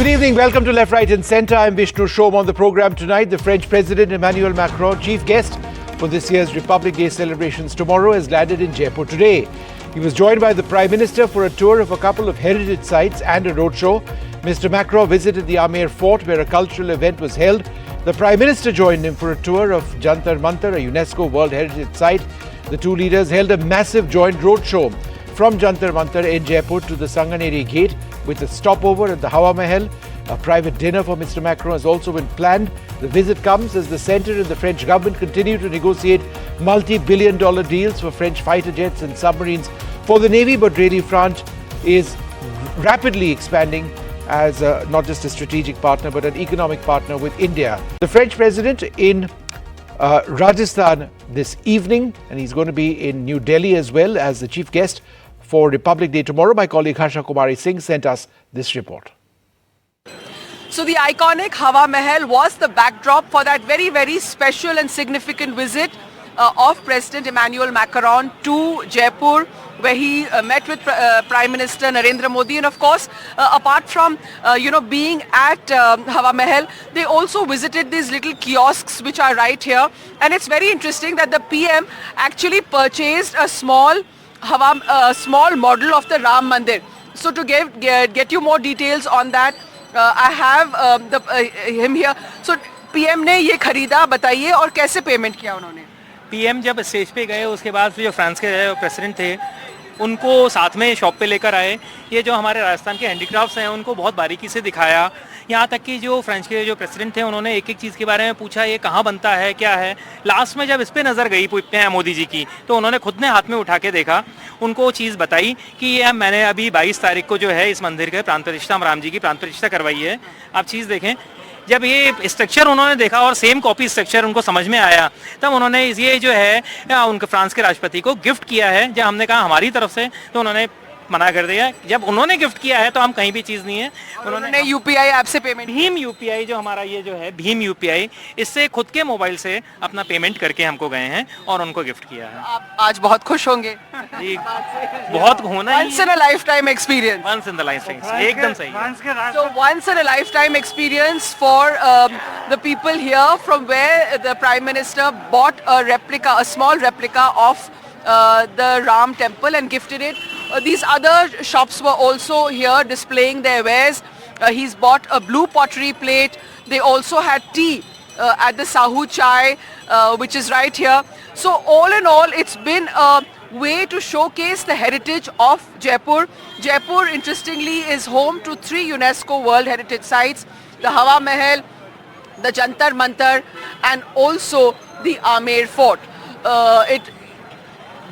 Good evening. Welcome to Left, Right and Centre. I'm Vishnu Shom. On the programme tonight, the French President Emmanuel Macron, chief guest for this year's Republic Day celebrations tomorrow, has landed in Jaipur today. He was joined by the Prime Minister for a tour of a couple of heritage sites and a roadshow. Mr. Macron visited the Amer Fort, where a cultural event was held. The Prime Minister joined him for a tour of Jantar Mantar, a UNESCO World Heritage Site. The two leaders held a massive joint roadshow from Jantar Mantar in Jaipur to the Sanganeri Gate, with a stopover at the Hawa Mahal. A private dinner for Mr. Macron has also been planned. The visit comes as the centre and the French government continue to negotiate multi-billion-dollar deals for French fighter jets and submarines for the Navy, but really France is rapidly expanding as not just a strategic partner but an economic partner with India. The French president in Rajasthan this evening, and he's going to be in New Delhi as well as the chief guest for Republic Day tomorrow. My colleague Kumari Singh sent us this report. So the iconic Hawa Mahal was the backdrop for that very, very special and significant visit of President Emmanuel Macron to Jaipur, where he met with Prime Minister Narendra Modi. And of course, apart from being at Hawa Mahal, they also visited these little kiosks which are right here. And it's very interesting that the PM actually purchased a small model of the Ram Mandir. So to get you more details on that, I have him here. So PM ने ये खरीदा, बताइए, और कैसे payment किया उन्होंने? PM जब stage पे गए उसके बाद जो फ्रांस के प्रेसिडेंट थे उनको साथ में शॉप पे लेकर आए. ये जो हमारे राजस्थान के हैंडीक्राफ्ट्स हैं उनको बहुत बारीकी से दिखाया. यहाँ तक कि जो फ्रेंच के जो प्रेसिडेंट थे उन्होंने एक एक चीज़ के बारे में पूछा, ये कहाँ बनता है, क्या है. लास्ट में जब इस पे नज़र गई मोदी जी की, तो उन्होंने खुद ने हाथ में उठा के देखा, उनको चीज़ बताई कि ये मैंने अभी 22 तारीख को जो है इस मंदिर के प्राण प्रतिष्ठा, राम जी की प्राण प्रतिष्ठा करवाई है. आप चीज़ देखें. जब ये स्ट्रक्चर उन्होंने देखा और सेम कॉपी स्ट्रक्चर उनको समझ में आया, तब उन्होंने ये जो है उनके फ्रांस के राष्ट्रपति को गिफ्ट किया है. जब हमने कहा हमारी तरफ से, तो उन्होंने मना कर दिया. जब उन्होंने गिफ्ट किया है तो हम कहीं भी चीज़ नहीं है. उन्होंने यूपीआई ऐप से पेमेंट, भीम यूपीआई जो हमारा ये जो है भीम यूपीआई, इससे खुद के मोबाइल से अपना पेमेंट करके हमको गए हैं और उनको गिफ्ट किया है. आप आज बहुत खुश होंगे. बहुत होना ही. Once in a lifetime experience. Once in the lifetime. एकदम सही. So once in a lifetime experience for the people here, from where the Prime Minister bought a small replica of the Ram temple and gifted it. These other shops were also here displaying their wares. He's bought a blue pottery plate. They also had tea at the Sahu Chai, which is right here. So all in all, it's been a way to showcase the heritage of Jaipur. Jaipur, interestingly, is home to 3 UNESCO World Heritage Sites: the Hawa Mahal, the Jantar Mantar, and also the Amer Fort.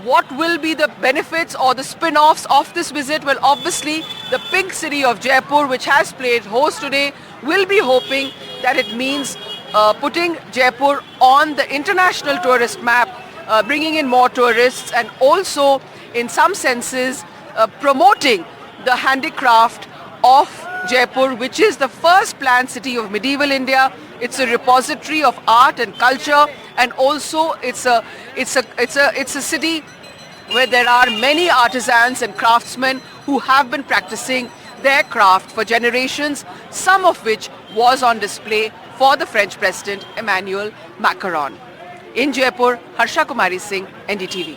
What will be the benefits or the spin-offs of this visit? Well, obviously, the pink city of Jaipur, which has played host today, will be hoping that it means putting Jaipur on the international tourist map, bringing in more tourists, and also, in some senses, promoting the handicraft of Jaipur, which is the first planned city of medieval India. It's a repository of art and culture, and also it's a city where there are many artisans and craftsmen who have been practicing their craft for generations, some of which was on display for the French President Emmanuel Macron. In Jaipur, Kumari Singh, NDTV.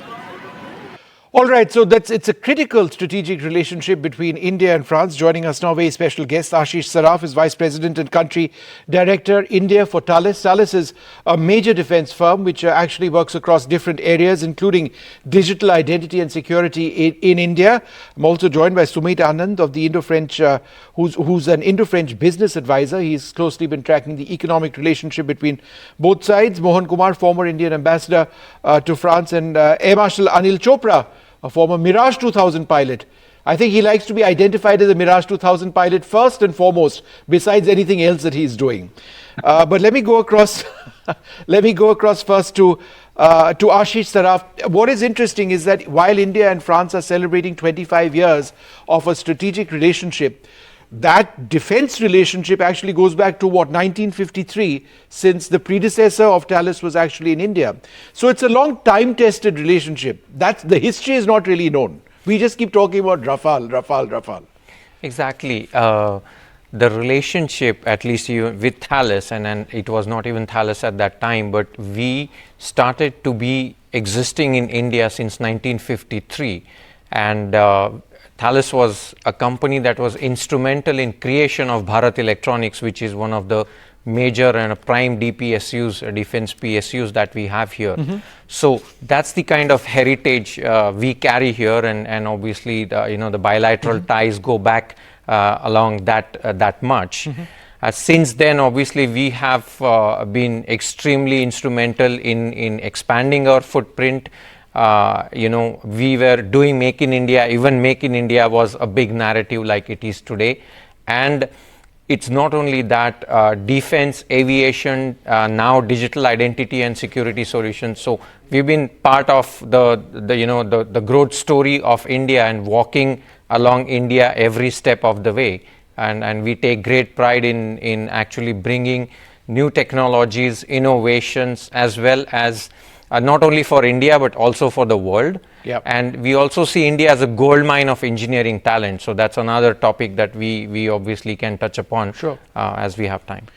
All right, so it's a critical strategic relationship between India and France. Joining us now, very special guest, Ashish Sarraf is Vice President and Country Director, India for Thales. Thales is a major defense firm which actually works across different areas, including digital identity and security in India. I'm also joined by Sumit Anand of the Indo-French, who's an Indo-French business advisor. He's closely been tracking the economic relationship between both sides. Mohan Kumar, former Indian ambassador to France, and Air Marshal Anil Chopra, a former Mirage 2000 pilot. I think he likes to be identified as a Mirage 2000 pilot first and foremost, besides anything else that he's doing. But let me go across. Let me go across first to Ashish Sarraf. What is interesting is that while India and France are celebrating 25 years of a strategic relationship, that defense relationship actually goes back to 1953, since the predecessor of Thales was actually in India. So it's a long time-tested relationship. The history is not really known. We just keep talking about Rafale. Exactly. the relationship, at least with Thales, and it was not even Thales at that time, but we started to be existing in India since 1953. And Thales was a company that was instrumental in creation of Bharat Electronics, which is one of the major and prime DPSUs, defense PSUs that we have here. So that's the kind of heritage we carry here, and obviously the bilateral ties go back along that much. Since then, obviously, we have been extremely instrumental in expanding our footprint. We were doing Make in India. Even Make in India was a big narrative like it is today. And it's not only that, defense, aviation, now digital identity and security solutions. So we've been part of the growth story of India and walking along India every step of the way. And we take great pride in actually bringing new technologies, innovations, as well as not only for India, but also for the world. Yep. And we also see India as a gold mine of engineering talent. So that's another topic that we obviously can touch upon as we have time.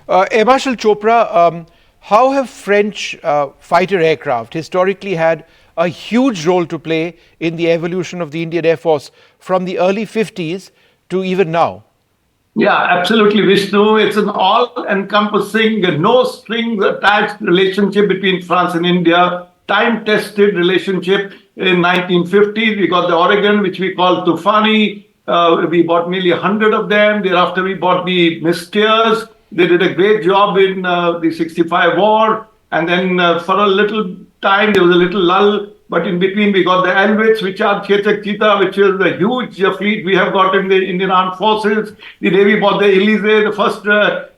Air Marshal Chopra, how have French fighter aircraft historically had a huge role to play in the evolution of the Indian Air Force from the early 50s to even now? Yeah, absolutely, Vishnu. It's an all-encompassing, no-strings-attached relationship between France and India, time-tested relationship. In 1950s, we got the Oregon, which we call Tufani. We bought nearly 100 of them. Thereafter, we bought the Mysteers. They did a great job in the 65 war. And then for a little time, there was a little lull. But in between, we got the Elwits, which are Chetak Cheetah, which is a huge fleet we have got in the Indian Armed Forces. The Navy bought the Elysee, the first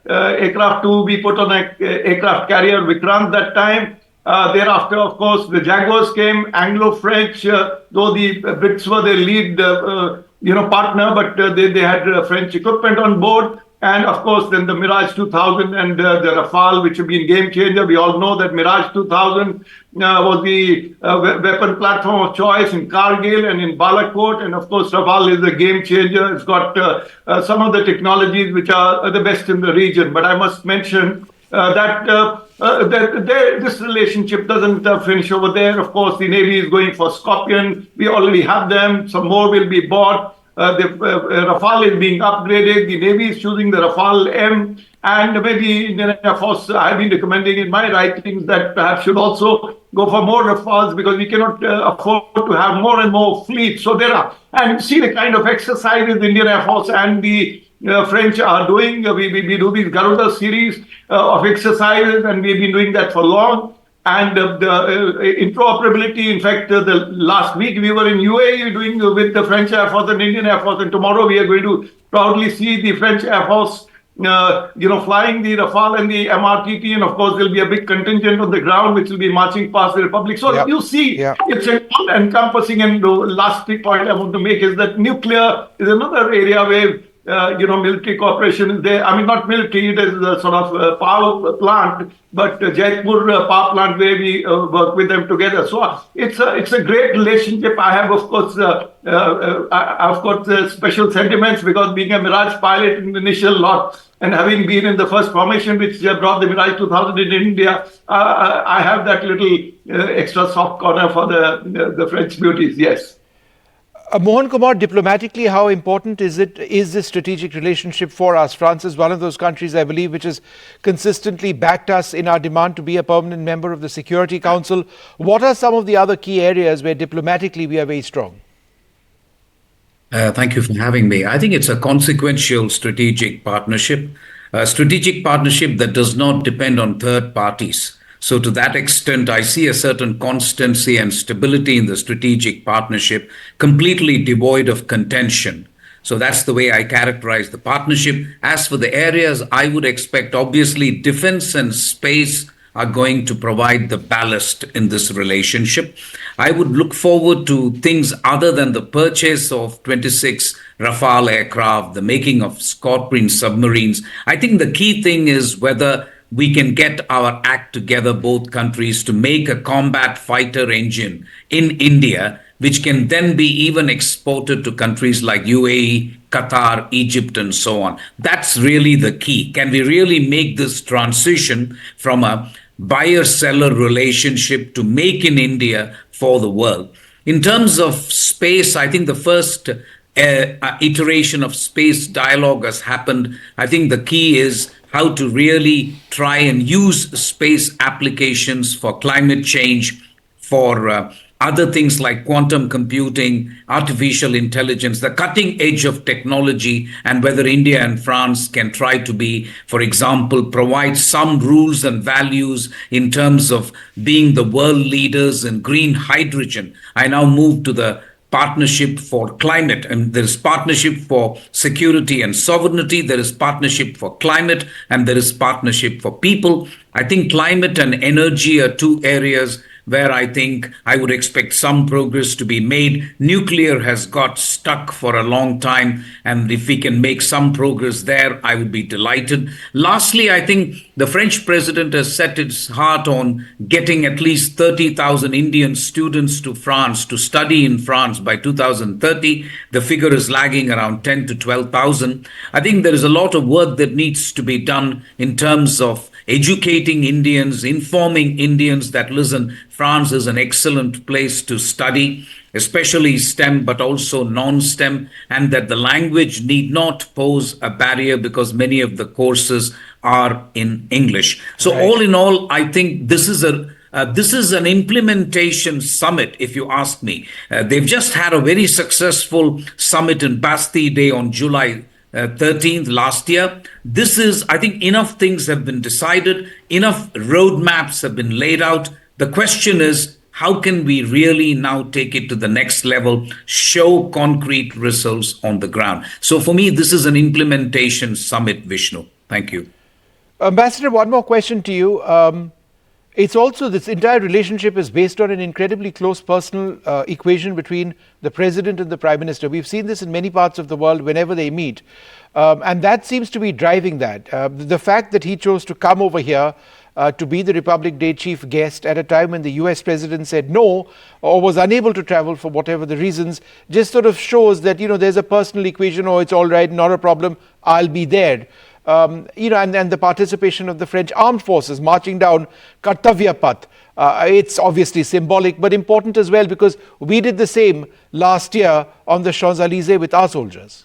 aircraft to be put on an aircraft carrier, Vikrant, that time. Thereafter, of course, the Jaguars came, Anglo-French, though the Brits were their lead partner, but they had French equipment on board. And of course, then the Mirage 2000 and the Rafale, which have been game changer. We all know that Mirage 2000 was the weapon platform of choice in Kargil and in Balakot. And of course, Rafale is a game changer. It's got some of the technologies which are the best in the region. But I must mention that this relationship doesn't finish over there. Of course, the Navy is going for Scorpion. We already have them. Some more will be bought. The Rafale is being upgraded. The Navy is choosing the Rafale M. And maybe Indian Air Force, I've been recommending in my writings that perhaps should also go for more Rafales, because we cannot afford to have more and more fleets. So there are, and see the kind of exercises the Indian Air Force and the French are doing. We do these Garuda series of exercises, and we've been doing that for long. And the interoperability, in fact, the last week we were in UAE doing with the French Air Force and Indian Air Force, and tomorrow we are going to proudly see the French Air Force, flying the Rafale and the MRTT, and of course there'll be a big contingent on the ground which will be marching past the Republic. So you see, it's encompassing. And the last point I want to make is that nuclear is another area where military cooperation is there. I mean, not military, it is a sort of power plant, but Jaipur power plant where we work with them together. So it's a great relationship. I have, of course, I've got special sentiments, because being a Mirage pilot in the initial lot and having been in the first formation which brought the Mirage 2000 in India, I have that little extra soft corner for the French beauties, yes. Mohan Kumar, diplomatically, how important is this strategic relationship for us? France is one of those countries, I believe, which has consistently backed us in our demand to be a permanent member of the Security Council. What are some of the other key areas where diplomatically we are very strong? Thank you for having me. I think it's a consequential strategic partnership, a strategic partnership that does not depend on third parties. So to that extent, I see a certain constancy and stability in the strategic partnership, completely devoid of contention. So that's the way I characterize the partnership. As for the areas, I would expect, obviously, defense and space are going to provide the ballast in this relationship. I would look forward to things other than the purchase of 26 Rafale aircraft, the making of Scorpion submarines. I think the key thing is whether we can get our act together, both countries, to make a combat fighter engine in India, which can then be even exported to countries like UAE, Qatar, Egypt, and so on. That's really the key. Can we really make this transition from a buyer-seller relationship to make in India for the world? In terms of space, I think the first iteration of space dialogue has happened. I think the key is how to really try and use space applications for climate change, for other things like quantum computing, artificial intelligence, the cutting edge of technology, and whether India and France can try to be, for example, provide some rules and values in terms of being the world leaders in green hydrogen. I now move to the partnership for climate, and there is partnership for security and sovereignty, there is partnership for climate, and there is partnership for people. I think climate and energy are two areas where I think I would expect some progress to be made. Nuclear has got stuck for a long time, and if we can make some progress there, I would be delighted. Lastly, I think the French president has set its heart on getting at least 30,000 Indian students to France to study in France by 2030. The figure is lagging around 10 to 12,000. I think there is a lot of work that needs to be done in terms of educating Indians, informing Indians that, listen, France is an excellent place to study, especially STEM, but also non-STEM, and that the language need not pose a barrier because many of the courses are in English. So all in all, I think this is an implementation summit, if you ask me. They've just had a very successful summit in Bastille Day on July 13th last year. This is, I think, enough things have been decided, enough roadmaps have been laid out. The question is, how can we really now take it to the next level, show concrete results on the ground? So for me, this is an implementation summit, Vishnu. Thank you. Ambassador, one more question to you. It's also, this entire relationship is based on an incredibly close personal equation between the president and the prime minister. We've seen this in many parts of the world whenever they meet. And that seems to be driving that. The fact that he chose to come over here to be the Republic Day chief guest at a time when the US president said no or was unable to travel for whatever the reasons, just sort of shows that, there's a personal equation. Oh, it's all right, not a problem, I'll be there. And the participation of the French armed forces marching down Kartavya Path. It's obviously symbolic, but important as well, because we did the same last year on the Champs-Élysées with our soldiers.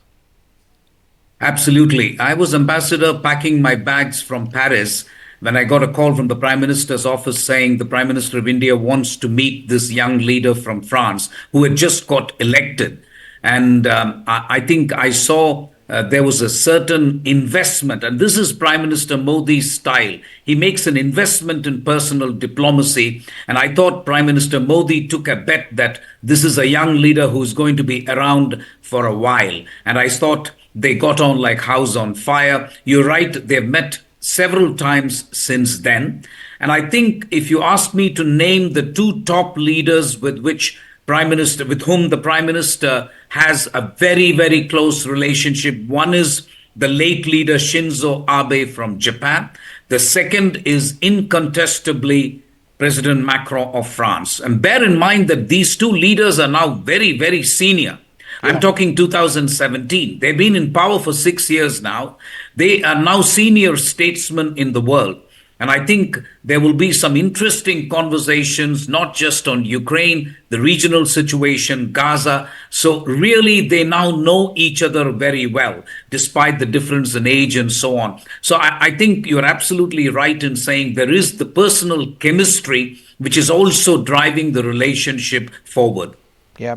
Absolutely. I was ambassador packing my bags from Paris when I got a call from the Prime Minister's office saying the Prime Minister of India wants to meet this young leader from France who had just got elected. And I think I saw there was a certain investment, and this is Prime Minister Modi's style. He makes an investment in personal diplomacy, and I thought Prime Minister Modi took a bet that this is a young leader who's going to be around for a while. And I thought they got on like house on fire. You're right, they've met several times since then. And I think if you ask me to name the two top leaders with whom the Prime Minister has a very, very close relationship. One is the late leader Shinzo Abe from Japan. The second is incontestably President Macron of France. And bear in mind that these two leaders are now very, very senior. I'm talking 2017. They've been in power for 6 years now. They are now senior statesmen in the world. And I think there will be some interesting conversations, not just on Ukraine, the regional situation, Gaza. So really, they now know each other very well, despite the difference in age and so on. So I think you're absolutely right in saying there is the personal chemistry, which is also driving the relationship forward. Yeah.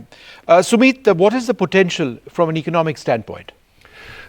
Sumit, what is the potential from an economic standpoint?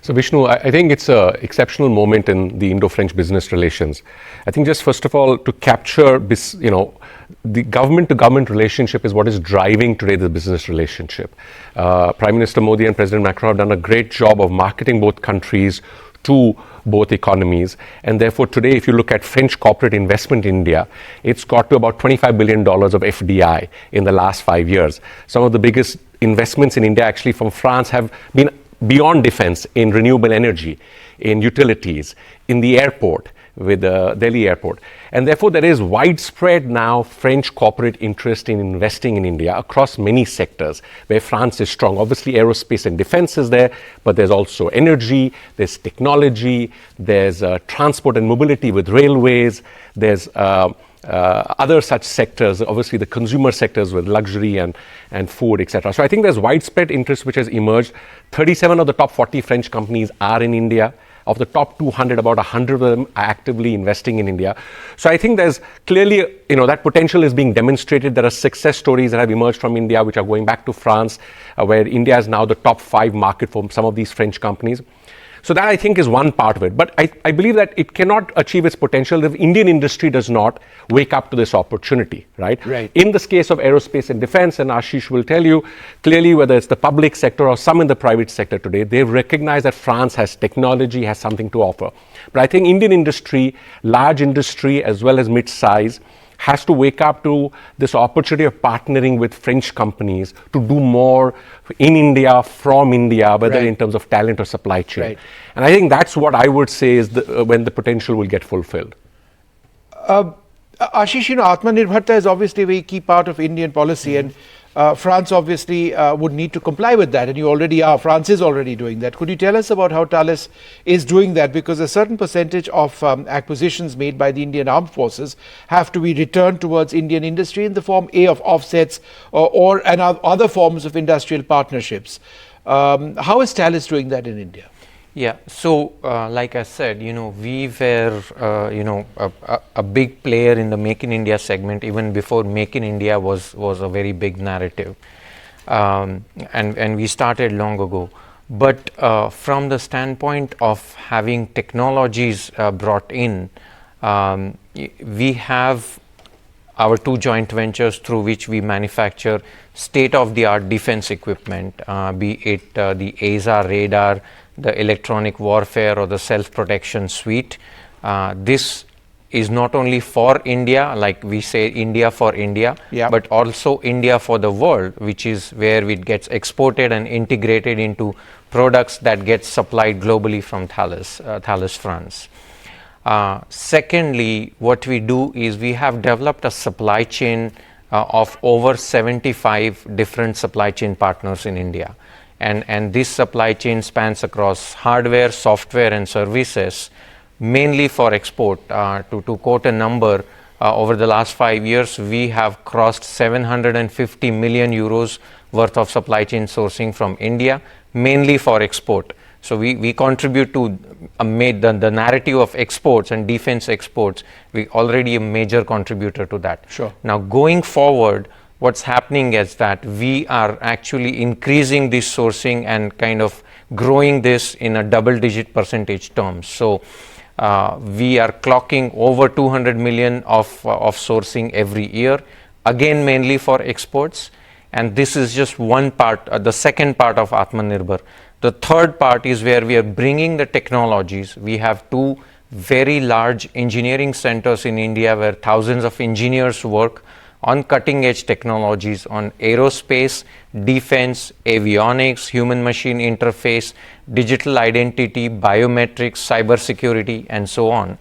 So Vishnu, I think it's an exceptional moment in the Indo-French business relations. I think just first of all, to capture this, the government-to-government relationship is what is driving today the business relationship. Prime Minister Modi and President Macron have done a great job of marketing both countries to both economies. And therefore today, if you look at French corporate investment in India, it's got to about $25 billion of FDI in the last 5 years. Some of the biggest investments in India actually from France have been beyond defense, in renewable energy, in utilities, in the airport, with the Delhi airport. And therefore, there is widespread now French corporate interest in investing in India across many sectors where France is strong. Obviously, aerospace and defense is there, but there's also energy, there's technology, there's transport and mobility with railways, there's other such sectors, obviously the consumer sectors with luxury and food, etc. So I think there's widespread interest which has emerged. 37 of the top 40 French companies are in India. Of the top 200, about 100 of them are actively investing in India. So I think there's clearly, that potential is being demonstrated. There are success stories that have emerged from India, which are going back to France, where India is now the top 5 market for some of these French companies. So that, I think, is one part of it. But I believe that it cannot achieve its potential if Indian industry does not wake up to this opportunity, right? In this case of aerospace and defense, and Ashish will tell you clearly, whether it's the public sector or some in the private sector today, they recognize that France has technology, has something to offer. But I think Indian industry, large industry as well as mid-size, has to wake up to this opportunity of partnering with French companies to do more in India, from India, whether in terms of talent or supply chain. And I think that's what I would say is when the potential will get fulfilled. Ashish, Atmanirbharta is obviously a very key part of Indian policy, and France obviously would need to comply with that, and you already are. France is already doing that. Could you tell us about how Thales is doing that? Because a certain percentage of acquisitions made by the Indian armed forces have to be returned towards Indian industry in the form of offsets or other forms of industrial partnerships. How is Thales doing that in India? Yeah, so like I said, we were, a big player in the Make in India segment even before Make in India was a very big narrative, and we started long ago. But from the standpoint of having technologies brought in, we have our 2 joint ventures through which we manufacture state-of-the-art defense equipment, be it the AESA radar, the electronic warfare or the self-protection suite. This is not only for India, like we say India for India, but also India for the world, which is where it gets exported and integrated into products that get supplied globally from Thales France. Secondly, what we do is we have developed a supply chain of over 75 different supply chain partners in India. And this supply chain spans across hardware, software and services, mainly for export. To quote a number, over the last 5 years, we have crossed 750 million euros worth of supply chain sourcing from India, mainly for export. So we contribute to the narrative of exports and defense exports. We already a major contributor to that. Now going forward, what's happening is that we are actually increasing this sourcing and kind of growing this in a double-digit percentage terms. So we are clocking over 200 million of sourcing every year, again mainly for exports. And this is just one part, the second part of Atmanirbhar. The third part is where we are bringing the technologies. We have 2 very large engineering centers in India where thousands of engineers work on cutting edge technologies on aerospace, defense, avionics, human machine interface, digital identity, biometrics, cybersecurity, and so on.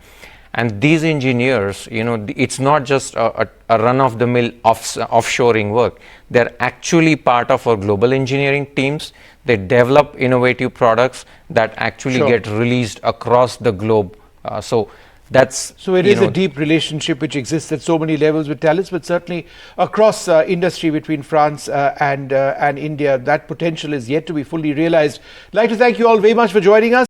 And these engineers, it's not just a run-of-the-mill offshoring work. They're actually part of our global engineering teams. They develop innovative products that actually get released across the globe. So it is a deep relationship which exists at so many levels with Thales, but certainly across industry between France and India, that potential is yet to be fully realized. I'd like to thank you all very much for joining us.